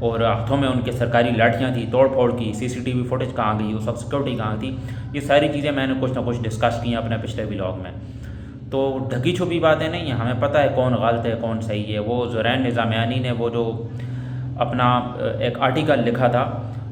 اور ہاتھوں میں ان کے سرکاری لاٹھیاں تھیں، توڑ پھوڑ کی، CCTV فوٹیج کہاں گئی، اس وقت سیکورٹی کہاں تھی، یہ ساری چیزیں میں نے کچھ نہ کچھ ڈسکس کی ہیں اپنے پچھلے ولاگ میں۔ تو ڈھکی چھپی باتیں نہیں ہیں، ہمیں پتہ ہے کون غلط ہے کون صحیح ہے۔ وہ زرین نظامیانی نے وہ جو اپنا ایک آرٹیکل لکھا تھا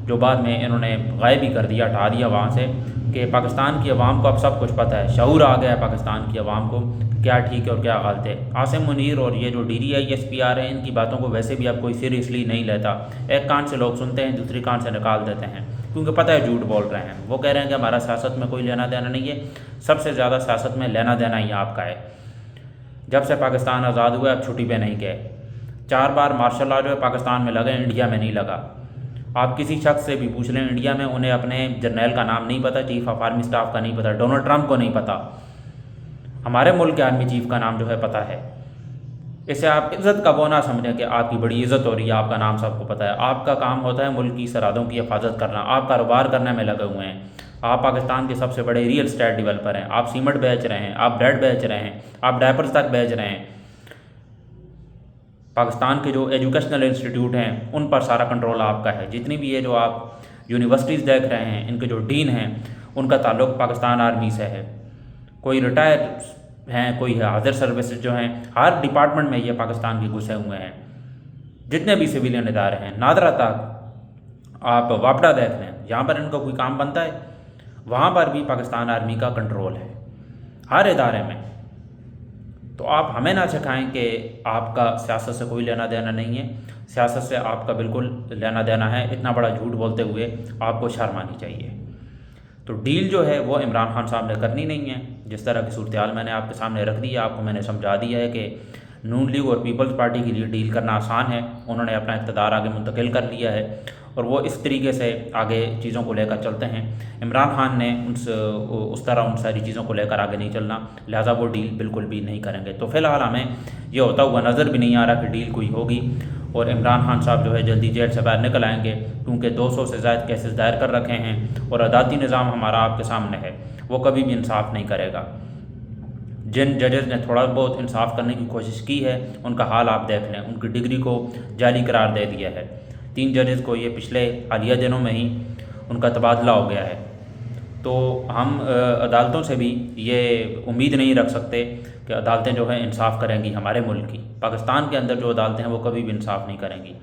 جو بعد میں انہوں نے غائب ہی کر دیا، ہٹا دیا وہاں سے، کہ پاکستان کی عوام کو اب سب کچھ پتہ ہے، شعور آ گیا ہے پاکستان کی عوام کو کیا ٹھیک ہے اور کیا غلط ہے۔ عاصم منیر اور یہ جو DDISP رہے ہیں، ان کی باتوں کو ویسے بھی اب کوئی سیریسلی نہیں لیتا، ایک کان سے لوگ سنتے ہیں، دوسری کان سے نکال دیتے ہیں، کیونکہ پتہ ہے جھوٹ بول رہے ہیں۔ وہ کہہ رہے ہیں کہ ہمارا سیاست میں کوئی لینا دینا نہیں ہے، سب سے زیادہ سیاست میں لینا دینا ہی آپ کا ہے۔ جب سے پاکستان آزاد ہوا اب چھٹی پہ نہیں گئے، 4 بار مارشل لاء جو ہے پاکستان میں لگے، انڈیا میں نہیں لگا۔ آپ کسی شخص سے بھی پوچھ لیں انڈیا میں، انہیں اپنے جرنیل کا نام نہیں پتہ، چیف آف آرمی اسٹاف کا نہیں پتہ، ڈونلڈ ٹرمپ کو نہیں پتہ۔ ہمارے ملک کے آرمی چیف کا نام جو ہے پتہ ہے۔ اسے آپ عزت کا وہ نہ سمجھیں کہ آپ کی بڑی عزت ہو رہی ہے، آپ کا نام سب کو پتہ ہے۔ آپ کا کام ہوتا ہے ملک کی سرحدوں کی حفاظت کرنا، آپ کاروبار کرنے میں لگے ہوئے ہیں۔ آپ پاکستان کے سب سے بڑے ریئل اسٹیٹ ڈیولپر ہیں، آپ سیمنٹ بیچ رہے ہیں، آپ بریڈ بیچ رہے ہیں، آپ ڈائپرز تک بیچ رہے ہیں۔ پاکستان کے جو ایجوکیشنل انسٹیٹیوٹ ہیں ان پر سارا کنٹرول آپ کا ہے۔ جتنی بھی یہ جو آپ یونیورسٹیز دیکھ رہے ہیں، ان کے جو ڈین ہیں ان کا تعلق پاکستان آرمی سے ہے۔ کوئی ریٹائر ہیں، کوئی ہے حاضر سروسز جو ہیں، ہر ڈپارٹمنٹ میں یہ پاکستان کے گھسے ہوئے ہیں۔ جتنے بھی سویلین ادارے ہیں، نادرا تک آپ واپڈا دیکھ لیں، جہاں پر ان کا کوئی کام بنتا ہے وہاں پر بھی پاکستان آرمی کا کنٹرول ہے، ہر ادارے میں۔ تو آپ ہمیں نہ سکھائیں کہ آپ کا سیاست سے کوئی لینا دینا نہیں ہے، سیاست سے آپ کا بالکل لینا دینا ہے۔ اتنا بڑا جھوٹ بولتے ہوئے آپ کو شرم آنی چاہیے۔ تو ڈیل جو ہے وہ عمران خان صاحب نے کرنی نہیں ہے۔ جس طرح کی صورتحال میں نے آپ کے سامنے رکھ دی ہے، آپ کو میں نے سمجھا دیا ہے کہ نون لیگ اور پیپلز پارٹی کے لیے ڈیل کرنا آسان ہے، انہوں نے اپنا اقتدار آگے منتقل کر لیا ہے اور وہ اس طریقے سے آگے چیزوں کو لے کر چلتے ہیں۔ عمران خان نے اس طرح ان ساری چیزوں کو لے کر آگے نہیں چلنا، لہٰذا وہ ڈیل بالکل بھی نہیں کریں گے۔ تو فی الحال ہمیں یہ ہوتا ہوا نظر بھی نہیں آ رہا کہ ڈیل کوئی ہوگی، اور عمران خان صاحب جو ہے جلدی جیل سے باہر نکل آئیں گے، کیونکہ 200 سے زائد کیسز دائر کر رکھے ہیں اور عدالتی نظام ہمارا آپ کے سامنے ہے، وہ کبھی بھی انصاف نہیں کرے گا۔ جن ججز نے تھوڑا بہت انصاف کرنے کی کوشش کی ہے ان کا حال آپ دیکھ لیں، ان کی ڈگری کو جعلی قرار دے دیا ہے۔ 3 ججز کو یہ پچھلے حالیہ دنوں میں ہی ان کا تبادلہ ہو گیا ہے۔ تو ہم عدالتوں سے بھی یہ امید نہیں رکھ سکتے کہ عدالتیں جو ہیں انصاف کریں گی ہمارے ملک کی۔ پاکستان کے اندر جو عدالتیں ہیں وہ کبھی بھی انصاف نہیں کریں گی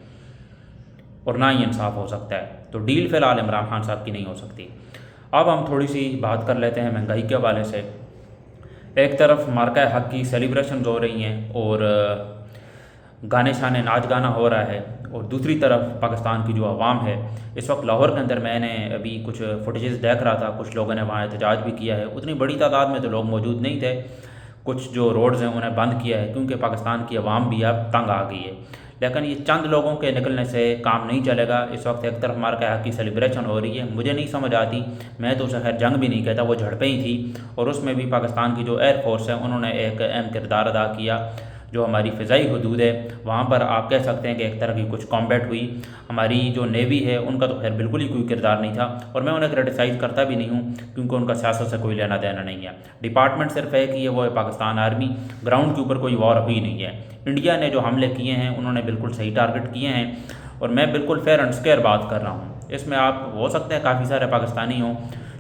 اور نہ ہی انصاف ہو سکتا ہے۔ تو ڈیل فی الحال عمران خان صاحب کی نہیں ہو سکتی۔ اب ہم تھوڑی سی بات کر لیتے ہیں مہنگائی کے حوالے سے۔ ایک طرف مارکہ حق کی سیلیبریشنز ہو رہی ہیں اور گانے شانے ناچ گانا ہو رہا ہے، اور دوسری طرف پاکستان کی جو عوام ہے، اس وقت لاہور کے اندر میں نے ابھی کچھ فوٹیجز دیکھ رہا تھا، کچھ لوگوں نے وہاں احتجاج بھی کیا ہے۔ اتنی بڑی تعداد میں تو لوگ موجود نہیں تھے، کچھ جو روڈز ہیں انہیں بند کیا ہے کیونکہ پاکستان کی عوام بھی اب تنگ آ گئی ہے۔ لیکن یہ چند لوگوں کے نکلنے سے کام نہیں چلے گا۔ اس وقت ایک طرف مارکہ حق کی سیلیبریشن ہو رہی ہے، مجھے نہیں سمجھ آتی، میں تو اسے خیر جنگ بھی نہیں کہتا، وہ جھڑپیں ہی تھی، اور اس میں بھی پاکستان کی جو ایئر فورس ہے انہوں نے ایک اہم کردار ادا کیا۔ جو ہماری فضائی حدود ہے وہاں پر آپ کہہ سکتے ہیں کہ ایک طرح کی کچھ کامبیٹ ہوئی۔ ہماری جو نیوی ہے ان کا تو خیر بالکل ہی کوئی کردار نہیں تھا، اور میں انہیں کرٹیسائز کرتا بھی نہیں ہوں کیونکہ ان کا سیاست سے کوئی لینا دینا نہیں ہے۔ ڈپارٹمنٹ صرف ایک ہی ہے، وہ ہے پاکستان آرمی، گراؤنڈ کے اوپر کوئی وار ہوئی نہیں ہے۔ انڈیا نے جو حملے کیے ہیں انہوں نے بالکل صحیح ٹارگٹ کیے ہیں، اور میں بالکل فیئر اینڈ اسکوائر بات کر رہا ہوں۔ اس میں آپ ہو سکتے ہیں کافی سارے پاکستانی ہوں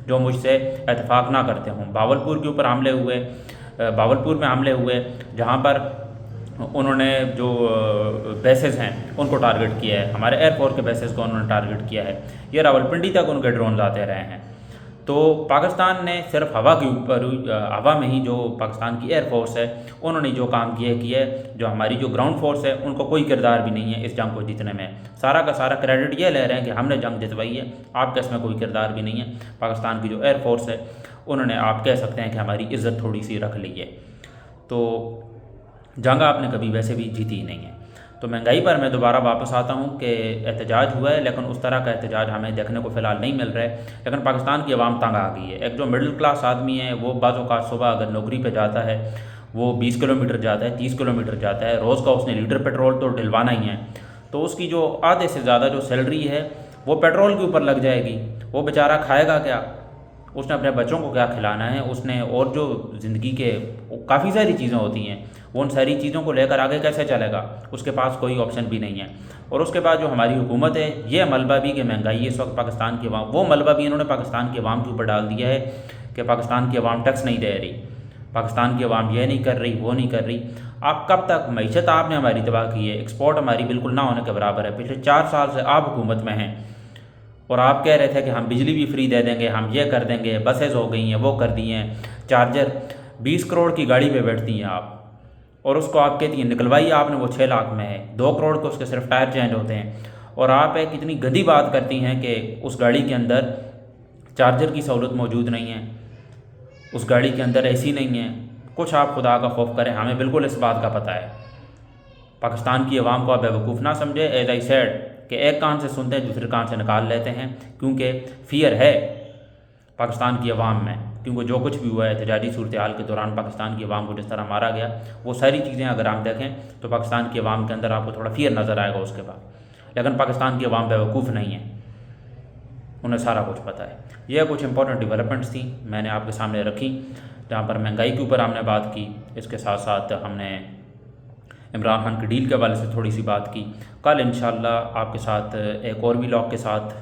جو مجھ سے اتفاق نہ کرتے ہوں۔ باولپور کے اوپر حملے ہوئے، باولپور میں حملے ہوئے جہاں پر انہوں نے جو بیسز ہیں ان کو ٹارگٹ کیا ہے، ہمارے ایئر فورس کے بیسز کو انہوں نے ٹارگٹ کیا ہے، یہ راولپنڈی تک ان کے ڈرونز آتے رہے ہیں۔ تو پاکستان نے صرف ہوا کے اوپر، ہوا میں ہی جو پاکستان کی ایئر فورس ہے انہوں نے جو کام کیا ہے، جو ہماری جو گراؤنڈ فورس ہے ان کو کوئی کردار بھی نہیں ہے اس جنگ کو جیتنے میں۔ سارا کا سارا کریڈٹ یہ لے رہے ہیں کہ ہم نے جنگ جتوائی ہے، آپ کا اس میں کوئی کردار بھی نہیں ہے۔ پاکستان کی جو ایئر فورس ہے انہوں نے، آپ کہہ سکتے ہیں کہ ہماری عزت تھوڑی سی رکھ لی ہے۔ تو جنگ آپ نے کبھی ویسے بھی جیتی ہی نہیں ہے۔ تو مہنگائی پر میں دوبارہ واپس آتا ہوں کہ احتجاج ہوا ہے، لیکن اس طرح کا احتجاج ہمیں دیکھنے کو فی الحال نہیں مل رہا ہے۔ لیکن پاکستان کی عوام تنگ آ گئی ہے۔ ایک جو مڈل کلاس آدمی ہے وہ بعض اوقات صبح اگر نوکری پہ جاتا ہے وہ 20 کلومیٹر جاتا ہے، 30 کلومیٹر جاتا ہے، روز کا اس نے لیٹر پیٹرول تو ڈلوانا ہی ہے، تو اس کی جو آدھے سے زیادہ جو سیلری ہے وہ پیٹرول کے اوپر لگ جائے گی، وہ بیچارہ کھائے گا کیا؟ اس نے اپنے بچوں کو کیا کھلانا ہے، اس نے اور جو زندگی کے کافی ساری چیزیں ہوتی ہیں وہ ان ساری چیزوں کو لے کر آگے کیسے چلے گا، اس کے پاس کوئی آپشن بھی نہیں ہے۔ اور اس کے بعد جو ہماری حکومت ہے، یہ ملبہ بھی کہ مہنگائی ہے اس وقت پاکستان کی عوام، وہ ملبہ بھی انہوں نے پاکستان کی عوام کے اوپر ڈال دیا ہے کہ پاکستان کی عوام ٹیکس نہیں دے رہی، پاکستان کی عوام یہ نہیں کر رہی، وہ نہیں کر رہی۔ آپ کب تک معیشت آپ نے ہماری تباہ کی ہے، ایکسپورٹ ہماری بالکل نہ ہونے کے برابر ہے۔ پچھلے 4 سال سے آپ حکومت میں ہیں اور آپ کہہ رہے تھے کہ ہم بجلی بھی فری دے دیں گے، ہم یہ کر دیں گے، بسز ہو گئی ہیں، وہ کر دی ہیں، چارجر 20 کروڑ کی گاڑی پہ بیٹھتی ہیں آپ، اور اس کو آپ کہتی ہیں نکلوائی آپ نے وہ 6 لاکھ میں ہے، 2 کروڑ کے اس کے صرف ٹائر چینج ہوتے ہیں، اور آپ ایک اتنی گندی بات کرتی ہیں کہ اس گاڑی کے اندر چارجر کی سہولت موجود نہیں ہے، اس گاڑی کے اندر اے سی نہیں ہے۔ کچھ آپ خدا کا خوف کریں، ہمیں بالکل اس بات کا پتہ ہے۔ پاکستان کی عوام کو آپ بیوقوف نہ سمجھے، ایز آئی سیڈ کہ ایک کان سے سنتے ہیں دوسرے کان سے نکال لیتے ہیں، کیونکہ فیئر ہے پاکستان کی عوام میں، کیونکہ جو کچھ بھی ہوا ہے احتجاجی صورتحال کے دوران پاکستان کی عوام کو جس طرح مارا گیا، وہ ساری چیزیں اگر ہم دیکھیں تو پاکستان کی عوام کے اندر آپ کو تھوڑا فیئر نظر آئے گا اس کے بعد، لیکن پاکستان کی عوام بیوقوف نہیں ہے، انہیں سارا کچھ پتہ ہے۔ یہ کچھ امپورٹنٹ ڈیولپمنٹس تھیں میں نے آپ کے سامنے رکھی، جہاں پر مہنگائی کے اوپر ہم نے بات کی، اس کے ساتھ ساتھ ہم نے عمران خان کی ڈیل کے حوالے سے تھوڑی سی بات کی۔ کل انشاءاللہ آپ کے ساتھ ایک اور ولاگ کے ساتھ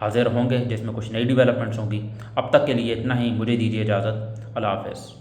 حاضر ہوں گے جس میں کچھ نئی ڈیولپمنٹس ہوں گی۔ اب تک کے لیے اتنا ہی، مجھے دیجیے اجازت، اللہ حافظ۔